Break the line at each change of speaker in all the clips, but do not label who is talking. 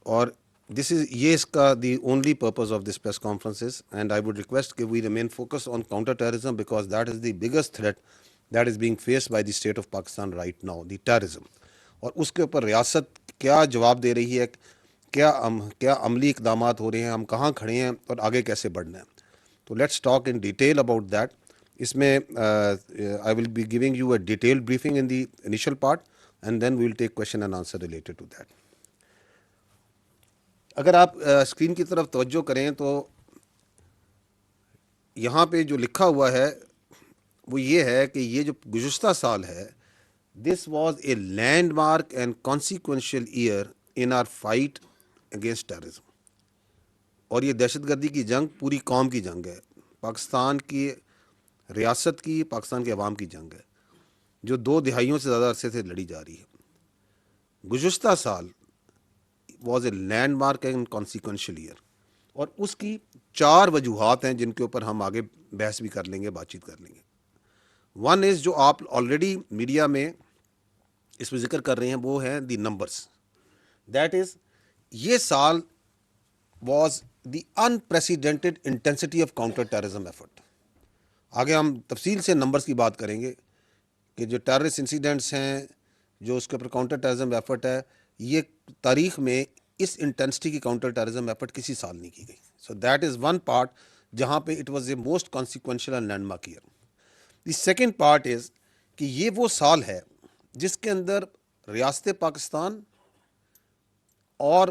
اور this is یہ اس کا the only purpose of this press conference is, and I would request that we remain focused on counter terrorism because that is the biggest threat that is being faced by the state of Pakistan right now, the terrorism. اور اس کے اوپر ریاست کیا جواب دے رہی ہے, کیا عملی اقدامات ہو رہے ہیں, ہم کہاں کھڑے ہیں اور آگے کیسے بڑھنا ہے. تو let's talk in detail about that. اس میں I will be giving you a detail briefing in the initial part and then we will take question and answer related to that. اگر آپ اسکرین کی طرف توجہ کریں تو یہاں پہ جو لکھا ہوا ہے وہ یہ ہے کہ یہ جو گزشتہ سال ہے, this was a landmark and consequential year in our fight against terrorism. اور یہ دہشت گردی کی جنگ پوری قوم کی جنگ ہے, پاکستان کی ریاست کی, پاکستان کے عوام کی جنگ ہے جو 2 دہائیوں سے زیادہ عرصے سے لڑی جا رہی ہے. گزشتہ سال was a landmark and consequential year, اور اس کی 4 وجوہات ہیں جن کے اوپر ہم آگے بحث بھی کر لیں گے, بات چیت کر لیں گے. ون از جو آپ آلریڈی میڈیا میں اس میں ذکر کر رہے ہیں وہ ہیں دی نمبرس. دیٹ از یہ سال was the unprecedented intensity of counter terrorism effort. آگے ہم تفصیل سے نمبرس کی بات کریں گے کہ جو ٹیررسٹ انسیڈنٹس ہیں, جو اس کے اوپر کاؤنٹر ٹیررزم ایفرٹ ہے, یہ تاریخ میں اس انٹینسٹی کی کاؤنٹر ٹیررزم ایفرٹ کسی سال نہیں کی گئی. So that is one part جہاں پہ it was a most consequential and landmark year. The second part is کہ یہ وہ سال ہے جس کے اندر ریاست پاکستان اور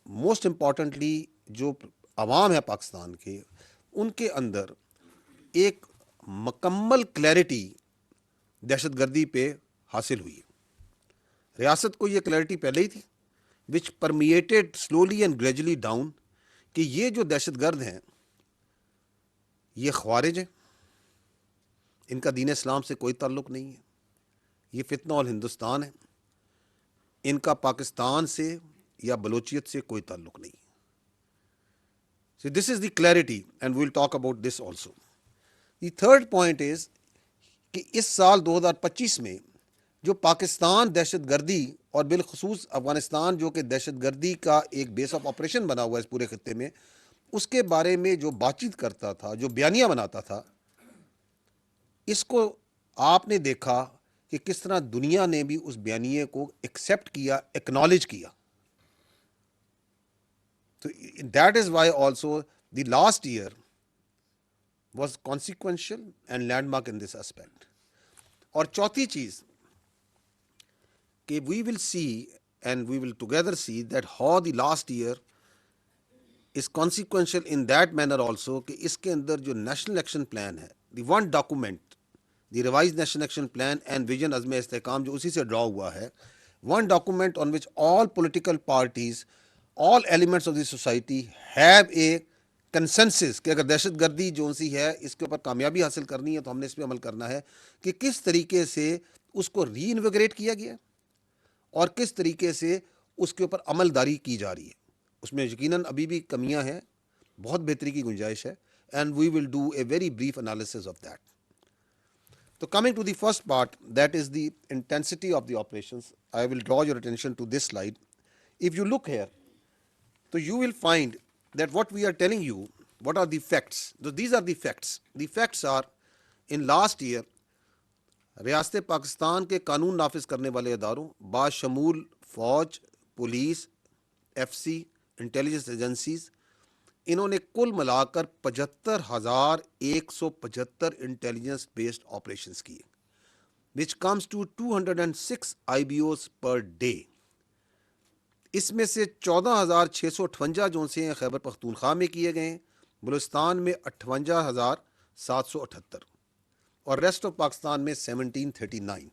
موسٹ امپورٹنٹلی جو عوام ہے پاکستان کے, ان کے اندر ایک مکمل کلیئرٹی دہشت گردی پہ حاصل ہوئی. ریاست کو یہ کلیئرٹی پہلے ہی تھی which permeated slowly and gradually down کہ یہ جو دہشت گرد ہیں یہ خوارج ہیں, ان کا دین اسلام سے کوئی تعلق نہیں ہے, یہ فتنہ الہندوستان ہے, ان کا پاکستان سے یا بلوچیت سے کوئی تعلق نہیں. So this is the clarity and we will talk about this also. The third point is کہ اس سال 2025 میں جو پاکستان دہشت گردی اور بالخصوص افغانستان جو کہ دہشت گردی کا ایک بیس آف آپریشن بنا ہوا ہے اس پورے خطے میں, اس کے بارے میں جو بات چیت کرتا تھا, جو بیانیہ بناتا تھا, اس کو آپ نے دیکھا کہ کس طرح دنیا نے بھی اس بیانیے کو ایکسیپٹ کیا, ایکنالج کیا. تو that is why also the last year was consequential and landmark in this aspect. اور چوتھی چیز کہ we will see and we will together see that how the last year is consequential in that manner also کہ اس کے اندر جو national action plan ہے, the one document, the revise national action plan and vision Azm Istehkam جو اسی سے draw ہوا ہے, one document on which all political parties, all elements of the society have a consensus کہ اگر دہشت گردی جو سی ہے اس کے اوپر کامیابی حاصل کرنی ہے تو ہم نے اس پہ عمل کرنا ہے, کہ کس طریقے سے اس کو ری انویگریٹ کیا گیا اور کس طریقے سے اس کے اوپر عمل داری کی جا رہی ہے. اس میں یقیناً ابھی بھی کمیاں ہیں, بہت بہتری کی گنجائش ہے, and we will do a very brief analysis of that. تو coming to the first part, that is the intensity of the operations. I will draw your attention to this slide. If you look here, so you will find that what we are telling you, what are the facts? So these are the facts. The facts are in last year ریاست پاکستان کے قانون نافذ کرنے والے اداروں باشمول فوج, police, F C, intelligence agencies, انہوں نے کل ملا کر 75,175 انٹیلیجنس بیسڈ آپریشنز کیے, which comes to 206 IBOs per day. اس میں سے 14,658 جو سے خیبر پختونخوا میں کیے گئے ہیں, بلوچستان میں 58,778 اور ریسٹ آف پاکستان میں 1739.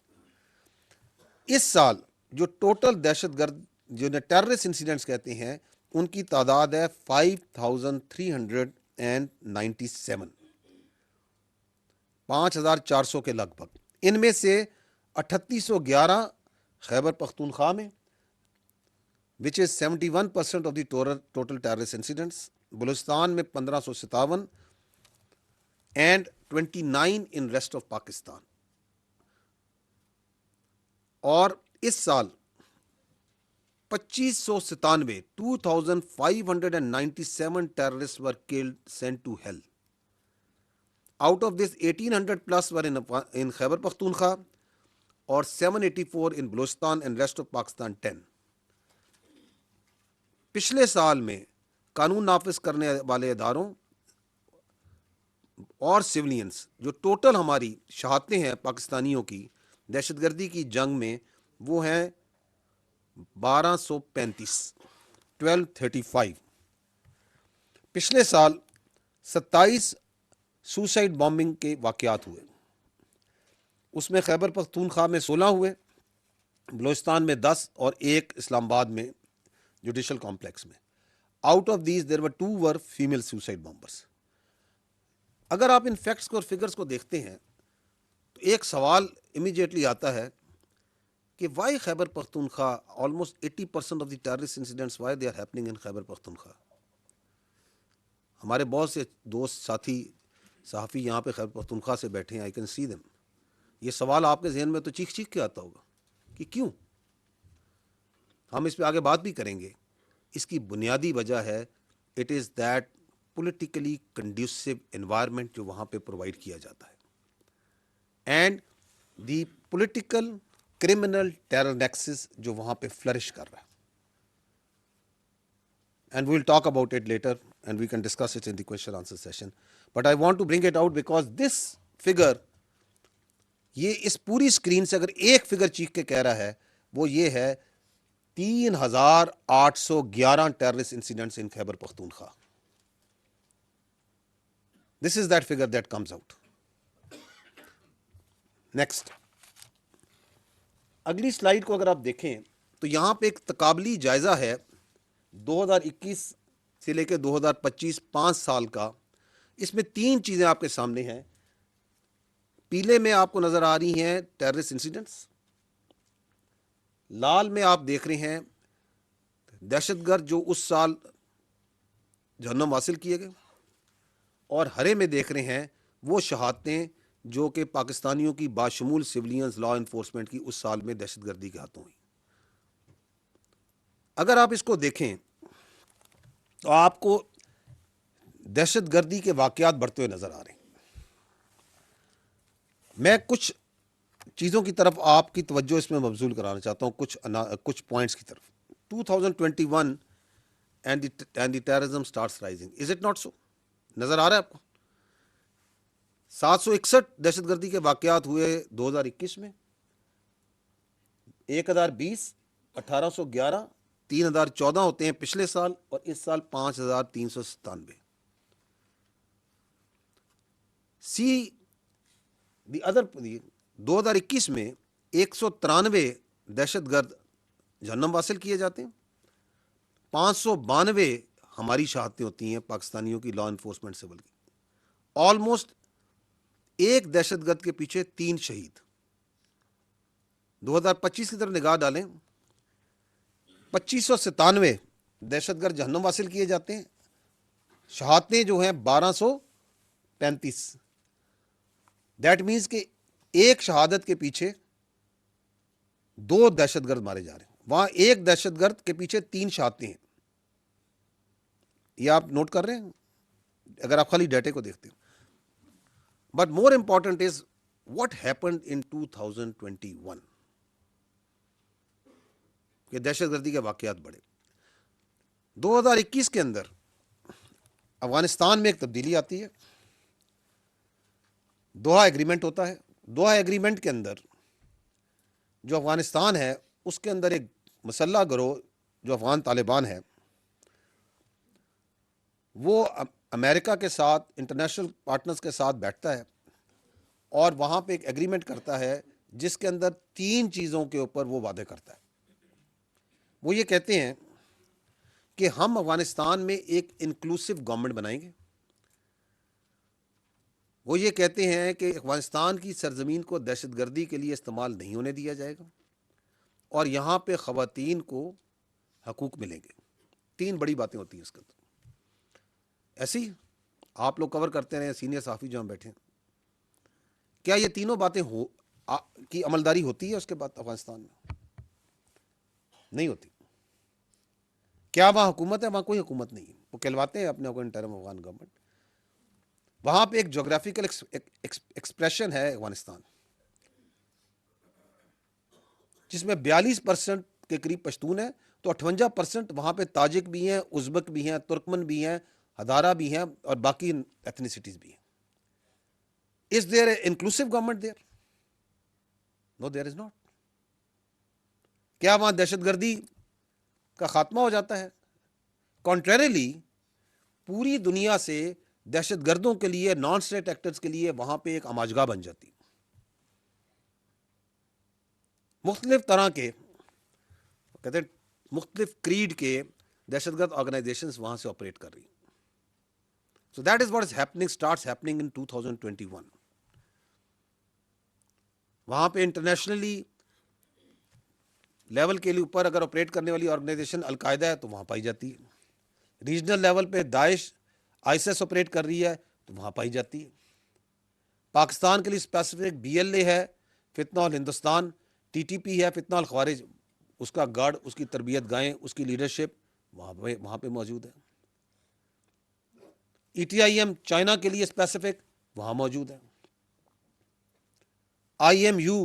اس سال جو ٹوٹل دہشت گرد جو ٹیررسٹ انسیڈنٹس کہتے ہیں ان کی تعداد ہے 5,397, 5,400 کے لگ بھگ. ان میں سے 3,811 خیبر پختونخوا میں which is 71% of the total terrorist incidents, Balochistan میں 1,557 and 29 in rest of Pakistan. اور اس سال 2597, 2597 terrorists were killed, sent to hell. Out of this, 1800 plus were in Khyber Pakhtunkhwa, اور 784 in Balochistan and rest of Pakistan 10. پچھلے سال میں قانون نافذ کرنے والے اداروں اور سولینس جو ٹوٹل ہماری شہادتیں ہیں پاکستانیوں کی دہشت گردی کی جنگ میں، وہ ہیں 1235، 1235. پچھلے سال 27 سوسائڈ بامبنگ کے واقعات ہوئے، اس میں خیبر پختونخوا میں 16 ہوئے، بلوچستان میں 10 اور 1 اسلام آباد میں جوڈیشل کمپلیکس میں. Out of these there were 2 were female suicide bombers. اگر آپ ان فیکٹس کو اور فگرس کو دیکھتے ہیں تو ایک سوال امیجیٹلی آتا ہے کہ why Khyber Pakhtunkhwa, almost 80% of the terrorist incidents why they are happening in Khyber Pakhtunkhwa. ہمارے بہت سے دوست ساتھی صحافی یہاں پہ خیبر پختونخوا سے بیٹھے ہیں، آئی کین سی دیم. یہ سوال آپ کے ذہن میں تو چیخ چیخ کے آتا ہوگا کہ کیوں. ہم اس پہ آگے بات بھی کریں گے. اس کی بنیادی وجہ ہے it is that politically conducive environment جو وہاں پہ پرووائڈ کیا جاتا ہے، and the political criminal terror nexus جو وہاں پہ فلرش کر رہا ہے. And we will talk about it later and we can discuss it in the question answer session. But I want to bring it out because this figure, یہ اس پوری screen سے اگر ایک فگر چیخ کے کہہ رہا ہے وہ یہ ہے 3811 terrorist incidents in Khyber Pakhtunkhwa. This is that figure that comes out. Next, اگلی سلائیڈ کو اگر آپ دیکھیں تو یہاں پہ ایک تقابلی جائزہ ہے 2021 سے لے کے 2025، 5 سال کا. اس میں 3 چیزیں آپ کے سامنے ہیں. پیلے میں آپ کو نظر آ رہی ہیں ٹیررسٹ انسیڈنٹس، لال میں آپ دیکھ رہے ہیں دہشت گرد جو اس سال جہنم حاصل کیے گئے، اور ہرے میں دیکھ رہے ہیں وہ شہادتیں جو کہ پاکستانیوں کی باشمول سولینز لا انفورسمنٹ کی اس سال میں دہشت گردی کے ہاتھوں ہوئی. اگر آپ اس کو دیکھیں تو آپ کو دہشت گردی کے واقعات بڑھتے ہوئے نظر آ رہے ہیں. میں کچھ چیزوں کی طرف آپ کی توجہ اس میں مبذول کرانا چاہتا ہوں، کچھ پوائنٹس کی طرف. 2021 and the terrorism starts rising. Is it not so? نظر آ رہا ہے آپ کو 761 دہشت گردی کے واقعات ہوئے 2021 میں، 1020، 1811، 3014 ہوتے ہیں پچھلے سال، اور اس سال 5397. سی دی ادر، 2021 میں 193 دہشت گرد جہنم حاصل کیے جاتے ہیں، 592 ہماری شہادتیں ہوتی ہیں پاکستانیوں کی لا انفورسمنٹ سول کی. آلموسٹ ایک دہشت گرد کے پیچھے 3 شہید. 2025 کی طرف نگاہ ڈالیں، 2597 دہشت گرد جہنم حاصل کیے جاتے ہیں، شہادتیں جو ہیں 1235. دیٹ مینس کہ ایک شہادت کے پیچھے 2 دہشت گرد مارے جا رہے ہیں. وہاں ایک دہشت گرد کے پیچھے 3 شہادتیں ہیں. یہ آپ نوٹ کر رہے ہیں اگر آپ خالی ڈیٹے کو دیکھتے ہیں. But more important is what happened in 2021 کہ دہشت گردی کے واقعات بڑھے. 2021 کے اندر افغانستان میں ایک تبدیلی آتی ہے، دوحہ ایگریمنٹ ہوتا ہے. دوحہ ایگریمنٹ کے اندر جو افغانستان ہے اس کے اندر ایک مسلح گروہ جو افغان طالبان ہے، وہ امریکہ کے ساتھ، انٹرنیشنل پارٹنرز کے ساتھ بیٹھتا ہے اور وہاں پہ ایک ایگریمنٹ کرتا ہے جس کے اندر 3 چیزوں کے اوپر وہ وعدے کرتا ہے. وہ یہ کہتے ہیں کہ ہم افغانستان میں ایک انکلوسو گورنمنٹ بنائیں گے. وہ یہ کہتے ہیں کہ افغانستان کی سرزمین کو دہشت گردی کے لیے استعمال نہیں ہونے دیا جائے گا، اور یہاں پہ خواتین کو حقوق ملیں گے. 3 بڑی باتیں ہوتی ہیں اس کے اندر. ایسی آپ لوگ کور کرتے رہے، سینئر صحافی جو ہم بیٹھے ہیں، کیا یہ تینوں باتیں کی عملداری ہوتی ہے اس کے بعد افغانستان میں؟ نہیں ہوتی. کیا وہاں حکومت ہے؟ وہاں کوئی حکومت نہیں ہے. وہ کہلواتے ہیں اپنے کو انٹرم افغان گورنمنٹ. وہاں پہ ایک جغرافیکل ایکسپریشن ہے افغانستان جس میں 42% کے قریب پشتون ہیں, تو 58% وہاں پہ تاجک بھی ہیں, ازبک بھی ہیں, ترکمن بھی ہیں, ہزارہ بھی ہیں, اور باقی ایتھنیسٹیز بھی ہیں. Is there an inclusive government there? No, there is not. کیا وہاں دہشت گردی کا خاتمہ ہو جاتا ہے؟ کنٹریریلی پوری دنیا سے دہشت گردوں کے لیے, نان اسٹیٹ ایکٹرز کے لیے وہاں پہ ایک اماجگاہ بن جاتی. مختلف طرح کے کہتے ہیں مختلف کریڈ کے دہشت گرد آرگنائزیشنز وہاں سے آپریٹ کر رہی. سو that is what is happening, starts happening in 2021. وہاں پہ انٹرنیشنلی لیول کے لیے اوپر اگر آپریٹ کرنے والی آرگنائزیشن القاعدہ ہے تو وہاں پائی جاتی ہے. ریجنل لیول پہ داعش, آئیسس آپریٹ کر رہی ہے تو وہاں پائی جاتی ہے. پاکستان کے لیے اسپیسیفک BLA ہے, فتنہ الہندوستان, TTP ہے, فتنہ الخوارج, اس کا گارڈ, اس کی تربیت گاہیں, اس کی لیڈرشپ وہاں پہ موجود ہے. ETIM چائنا کے لیے اسپیسیفک وہاں موجود ہے. IMU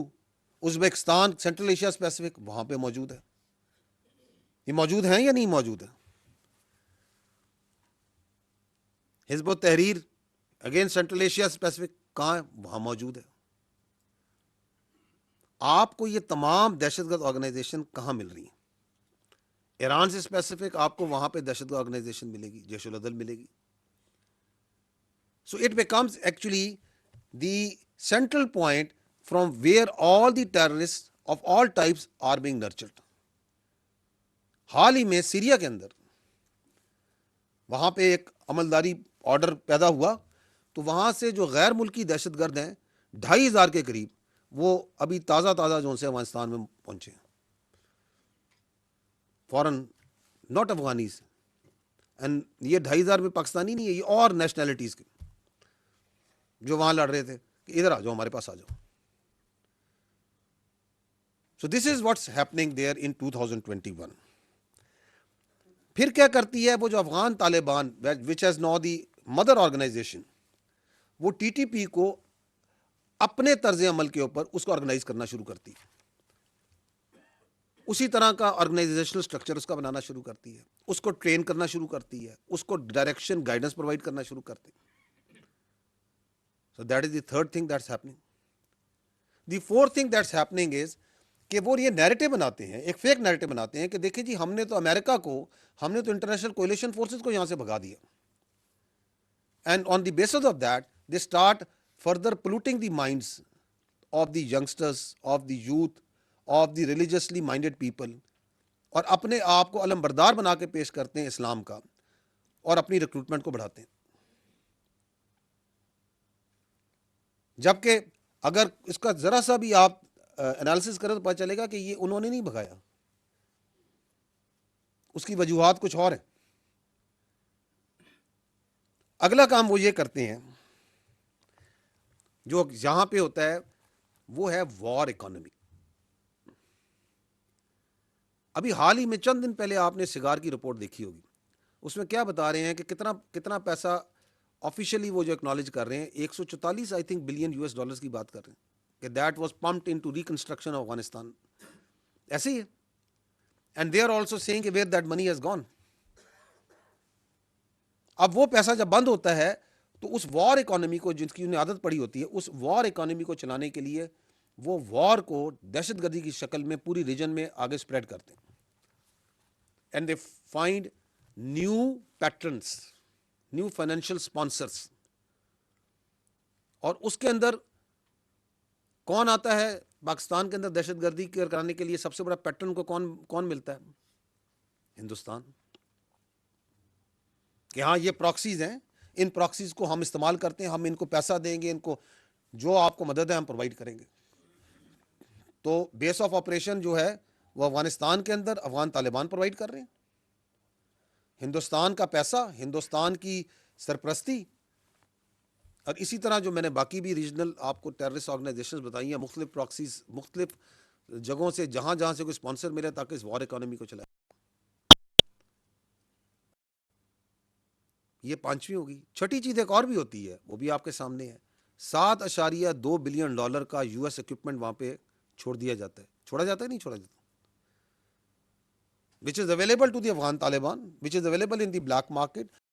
Uzbekistan, central Asia specific وہاں پہ موجود ہے. یہ موجود ہیں یا نہیں موجود ہے؟ حزب التحریر اگین سینٹرل ایشیا اسپیسیفک کہاں ہے؟ وہاں موجود ہے. آپ کو یہ تمام دہشت گرد آرگنائزیشن کہاں مل رہی ہیں؟ ایران سے اسپیسیفک آپ کو وہاں پہ دہشت گرد آرگنائزیشن ملے گی, جیش العدل ملے گی. So it becomes actually the central point from where all the terrorist of all types are being nurtured. حال ہی میں سیریا کے اندر وہاں پہ ایک عملداری آرڈر پیدا ہوا, تو وہاں سے جو غیر ملکی دہشت گرد ہیں 2,500 کے قریب, وہ ابھی تازہ جو سے افغانستان میں پہنچے ہیں. فورن, ناٹ افغانیز. اینڈ یہ 2,500 میں پاکستانی نہیں ہے, یہ اور نیشنلٹیز کے جو وہاں لڑ رہے تھے کہ ادھر آ جاؤ, ہمارے پاس آ جاؤ. So this is what's happening there in 2021. پھر کیا کرتی ہے وہ جو Afghan Taliban, which has now the mother organization, وہ TTP کو اپنے طرز عمل کے اوپر اس کو آرگنائز کرنا شروع کرتی ہے. اسی طرح کا آرگنائزیشنل اسٹرکچر اس کا بنانا شروع کرتی ہے, اس کو ٹرین کرنا شروع کرتی ہے, اس کو ڈائریکشن گائیڈنس پرووائڈ کرنا شروع کرتی ہے. So that is the third thing that's happening. The fourth thing that's happening is کہ وہ یہ نیریٹو بناتے ہیں, ایک فیک نیریٹو بناتے ہیں کہ دیکھیں جی ہم نے تو امریکہ کو, ہم نے تو انٹرنیشنل کولیشن فورسز کو یہاں سے بھگا دیا. And on the basis of that they start further polluting the minds of the youngsters, of the youth, of the religiously minded people, اور اپنے آپ کو علم بردار بنا کے پیش کرتے ہیں اسلام کا, اور اپنی ریکروٹمنٹ کو بڑھاتے ہیں. جبکہ اگر اس کا ذرا سا بھی آپ انالیسس کریں تو پتہ چلے گا کہ یہ انہوں نے نہیں بھگایا, اس کی وجوہات کچھ اور ہیں. اگلا کام وہ یہ کرتے ہیں جو یہاں پہ ہوتا ہے, وہ ہے وار اکانومی. ابھی حال ہی میں چند دن پہلے آپ نے سگار کی رپورٹ دیکھی ہوگی, اس میں کیا بتا رہے ہیں کہ کتنا پیسہ آفیشلی وہ جو اکنالج کر رہے ہیں, 144 I think billion US dollars کی بات کر رہے ہیں کہ that was pumped into reconstruction of Afghanistan. ایسے ہی ہے. And they are also seeing کہ where that money has gone. اب وہ پیسہ جب بند ہوتا ہے تو اس وار اکانومی کو, جن کی انہیں عادت پڑی ہوتی ہے, اس وار اکانومی کو چلانے کے لیے وہ وار کو دہشت گردی کی شکل میں پوری ریجن میں آگے اسپریڈ کرتے ہیں. And they find new patterns, new financial sponsors. اور اس کے اندر کون آتا ہے پاکستان کے اندر دہشت گردی کرانے کے لیے؟ سب سے بڑا پیٹرن کو کون ملتا ہے؟ ہندوستان. کہ ہاں یہ پراکسیز ہیں, ان پراکسیز کو ہم استعمال کرتے ہیں, ہم ان کو پیسہ دیں گے, ان کو جو آپ کو مدد ہے ہم پرووائڈ کریں گے. تو بیس آف آپریشن جو ہے وہ افغانستان کے اندر افغان طالبان پرووائڈ کر رہے ہیں. ہندوستان کا پیسہ, ہندوستان کی سرپرستی, اور اسی طرح جو میں نے باقی بھی ریجنل آپ کو ٹیررسٹ آرگنائزیشنز بتائی ہیں, مختلف پراکسیز مختلف جگہوں سے جہاں سے کوئی اسپانسر ملے تاکہ اس وار اکانومی کو چلائے. یہ پانچویں ہوگی. چھٹی چیز ایک اور بھی ہوتی ہے, وہ بھی آپ کے سامنے ہے. $7.2 بلین کا US اکوپمنٹ وہاں پہ چھوڑ دیا جاتا ہے. چھوڑا جاتا ہے نہیں چھوڑا جاتا, which is available to the Afghan Taliban, which is available in the black market.